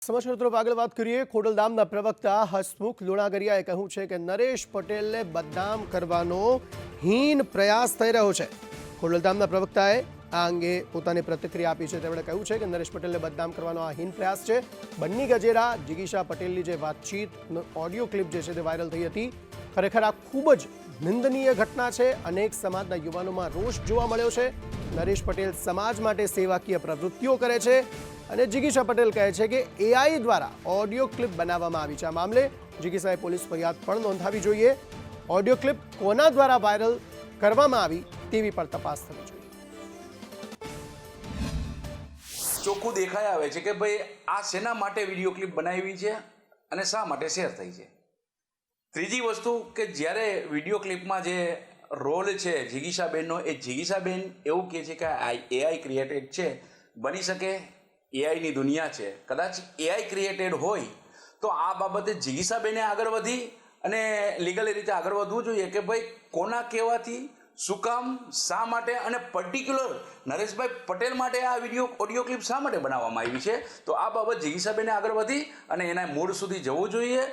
સમાચાર તરફ આગળ વાત કરીએ। ખોડલધામના પ્રવક્તા હસમુખ લુણાગરિયાએ કહ્યું છે કે નરેશ પટેલને બદનામ કરવાનો હીન પ્રયાસ થઈ રહ્યો છે। ખોડલધામના પ્રવક્તાએ આ અંગે પોતાની પ્રતિક્રિયા આપી છે। તેમણે કહ્યું છે કે નરેશ પટેલને બદનામ કરવાનો આ હીન પ્રયાસ છે। બન્ની ગજેરા જિગીશા પટેલની જે વાતચીત ઓડિયો ક્લિપ જે છે તે વાયરલ થઈ હતી, ખરેખર આ ખૂબ જ નિંદનીય ઘટના છે। અનેક સમાજના યુવાનોમાં રોષ જોવા મળ્યો છે। નરેશ પટેલ સમાજ માટે સેવાકીય પ્રવૃત્તિઓ કરે છે અને જિગીશા પટેલ કહે છે કે એઆઈ દ્વારા ઓડિયો ક્લિપ બનાવવામાં આવી છે। આ મામલે જિગીશાએ પોલીસ ફરિયાદ પણ નોંધાવી જોઈએ। ઓડિયો ક્લિપ કોના દ્વારા વાયરલ કરવામાં આવી તેવી પણ તપાસ થવી જોઈએ। ચોખ્ખું દેખાઈ આવે છે કે ભાઈ આ શેના માટે વિડીયો ક્લિપ બનાવી છે અને શા માટે શેર થઈ છે। ત્રીજી વસ્તુ કે જ્યારે વિડીયો ક્લિપમાં જે રોલ છે જિગીશાબેનનો, એ જિગીશાબેન એવું કહે છે કે એઆઈ ક્રિએટેડ છે। બની શકે એઆઈની દુનિયા છે, કદાચ એઆઈ ક્રિએટેડ હોય તો આ બાબતે જિગીશાબેને આગળ વધી અને લીગલી રીતે આગળ વધવું જોઈએ કે ભાઈ કોના કહેવાથી, શું કામ, શા માટે અને પર્ટિક્યુલર નરેશભાઈ પટેલ માટે આ ઓડિયો ક્લિપ શા માટે બનાવવામાં આવી છે। તો આ બાબત જિગીશાબેને આગળ વધી અને એના મૂળ સુધી જવું જોઈએ।